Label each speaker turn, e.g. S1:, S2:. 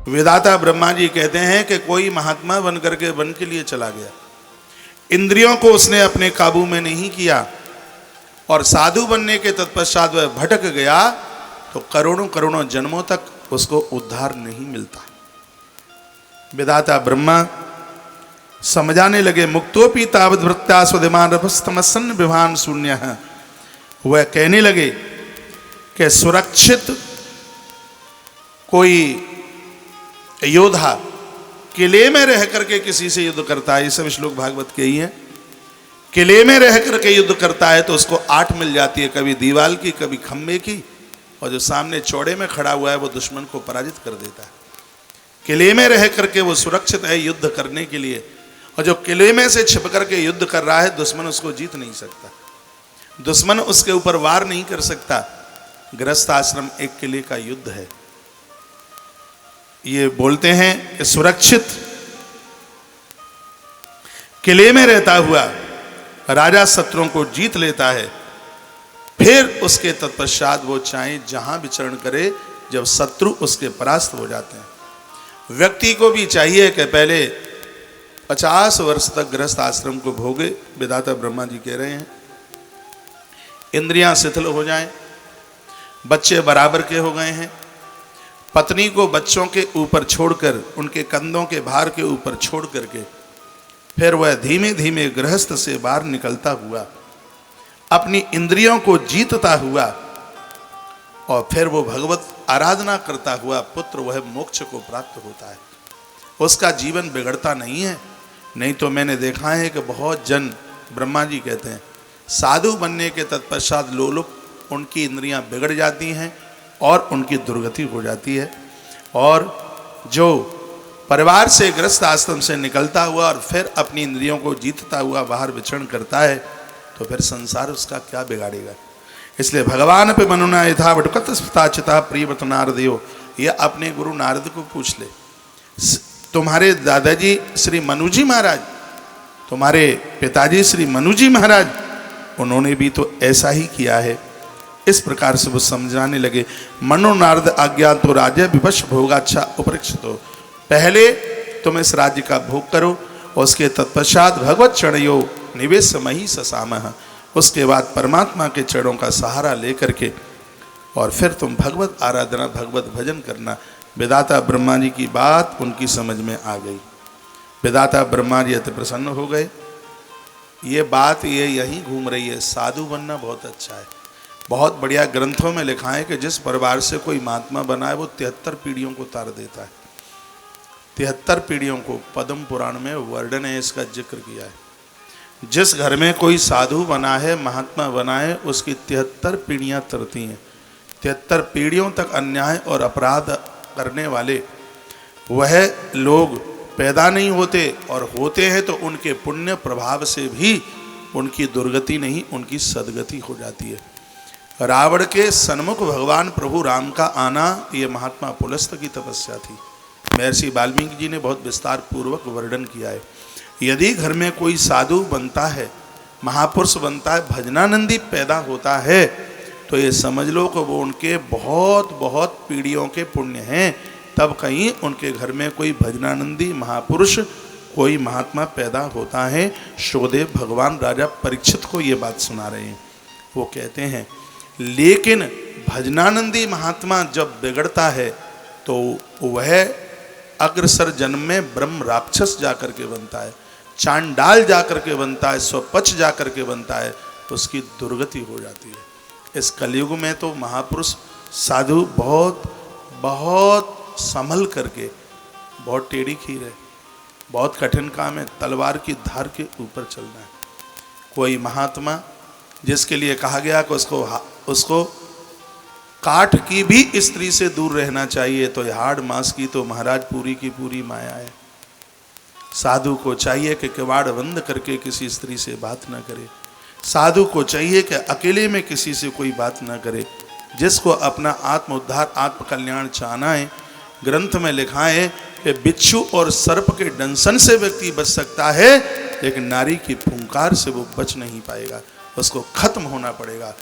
S1: वेदाता ब्रह्मा जी कहते हैं कि कोई महात्मा बन करके वन के लिए चला गया, इंद्रियों को उसने अपने काबू में नहीं किया और साधु बनने के तत्पश्चात वह भटक गया तो करोड़ों करोड़ों जन्मों तक उसको उद्धार नहीं मिलता। वेदाता ब्रह्मा समझाने लगे, मुक्तोपि तावद् वृत्त्या स्वधिमान रभस्तमसन्न विभान शून्य। वह कहने लगे कि सुरक्षित कोई योद्धा किले में रह करके किसी से युद्ध करता है, ये सब श्लोक भागवत के ही है। किले में रह करके युद्ध करता है तो उसको 8 मिल जाती है, कभी दीवाल की कभी खंबे की, और जो सामने चौड़े में खड़ा हुआ है वो दुश्मन को पराजित कर देता है। किले में रह करके वो सुरक्षित है युद्ध करने के लिए, और जो किले में से छिप करके युद्ध कर रहा है दुश्मन उसको जीत नहीं सकता, दुश्मन उसके ऊपर वार नहीं कर सकता। गृहस्थ आश्रम एक किले का युद्ध है। ये बोलते हैं कि सुरक्षित किले में रहता हुआ राजा शत्रुओं को जीत लेता है, फिर उसके तत्पश्चात वो चाहे जहां विचरण करे, जब शत्रु उसके परास्त हो जाते हैं। व्यक्ति को भी चाहिए कि पहले 50 वर्ष तक गृहस्थ आश्रम को भोगे। वेदाता ब्रह्मा जी कह रहे हैं इंद्रियां शिथिल हो जाएं, बच्चे बराबर के हो गए हैं, पत्नी को बच्चों के ऊपर छोड़कर, उनके कंधों के भार के ऊपर छोड़ करके फिर वह धीमे धीमे गृहस्थ से बाहर निकलता हुआ अपनी इंद्रियों को जीतता हुआ और फिर वो भगवत आराधना करता हुआ पुत्र वह मोक्ष को प्राप्त होता है। उसका जीवन बिगड़ता नहीं है। नहीं तो मैंने देखा है कि बहुत जन, ब्रह्मा जी कहते हैं, साधु बनने के तत्पश्चात लोलुप उनकी इंद्रियां बिगड़ जाती हैं और उनकी दुर्गति हो जाती है। और जो परिवार से गृहस्थ आश्रम से निकलता हुआ और फिर अपनी इंद्रियों को जीतता हुआ बाहर विचरण करता है तो फिर संसार उसका क्या बिगाड़ेगा। इसलिए भगवान पे मनुना यथा वटुकत स्फुताचिता प्रियव्रत नारदेव, ये अपने गुरु नारद को पूछ ले। तुम्हारे दादाजी श्री मनुजी महाराज, तुम्हारे पिताजी श्री मनुजी महाराज, उन्होंने भी तो ऐसा ही किया है। इस प्रकार से वो समझाने लगे। मनो नारद आज्ञा तो राज्य विवश भोगाच्छा उपरिक्षित हो, पहले तुम इस राज्य का भोग करो, उसके तत्पश्चात भगवत चरणयो निवेश मही ससामह, उसके बाद परमात्मा के चरणों का सहारा लेकर के और फिर तुम भगवत आराधना भगवत भजन करना। वेदाता ब्रह्मा जी की बात उनकी समझ में आ गई। वेदाता ब्रह्मा जी अति प्रसन्न हो गए। ये बात ये यहीं घूम रही है, साधु बनना बहुत अच्छा है। बहुत बढ़िया ग्रंथों में लिखा है कि जिस परिवार से कोई महात्मा बना है वो 73 पीढ़ियों को तार देता है। 73 पीढ़ियों को पद्म पुराण में वर्णन है, इसका जिक्र किया है। जिस घर में कोई साधु बना है, महात्मा बना है, उसकी 73 पीढ़ियां तरती हैं। 73 पीढ़ियों तक अन्याय और अपराध करने वाले वह लोग पैदा नहीं होते, और होते हैं तो उनके पुण्य प्रभाव से भी उनकी दुर्गति नहीं, उनकी सदगति हो जाती है। रावण के सन्मुख भगवान प्रभु राम का आना ये महात्मा पुलस्त की तपस्या थी। महर्षि वाल्मीकि जी ने बहुत विस्तार पूर्वक वर्णन किया है। यदि घर में कोई साधु बनता है, महापुरुष बनता है, भजनानंदी पैदा होता है, तो ये समझ लो कि वो उनके बहुत बहुत पीढ़ियों के पुण्य हैं। तब कहीं उनके घर में कोई भजनानंदी महापुरुष, कोई महात्मा पैदा होता है। शोदेव भगवान राजा परीक्षित को ये बात सुना रहे हैं। वो कहते हैं लेकिन भजनानंदी महात्मा जब बिगड़ता है तो वह अग्रसर जन्म में ब्रह्म राक्षस जाकर के बनता है, चांडाल जाकर के बनता है, स्वपच जाकर के बनता है, तो उसकी दुर्गति हो जाती है। इस कलयुग में तो महापुरुष साधु बहुत बहुत संभल करके, बहुत टेढ़ी खीर है, बहुत कठिन काम है, तलवार की धार के ऊपर चलना है। कोई महात्मा जिसके लिए कहा गया कि उसको काठ की भी स्त्री से दूर रहना चाहिए, तो हाड़ मांस की तो महाराज पूरी की पूरी माया है। साधु को चाहिए कि किवाड़ बंद करके किसी स्त्री से बात न करे। साधु को चाहिए कि अकेले में किसी से कोई बात न करे। जिसको अपना आत्म उद्धार आत्म कल्याण चाहना है, ग्रंथ में लिखा है कि बिच्छू और सर्प के डंसन से व्यक्ति बच सकता है, लेकिन नारी की फुंकार से वो बच नहीं पाएगा, उसको खत्म होना पड़ेगा।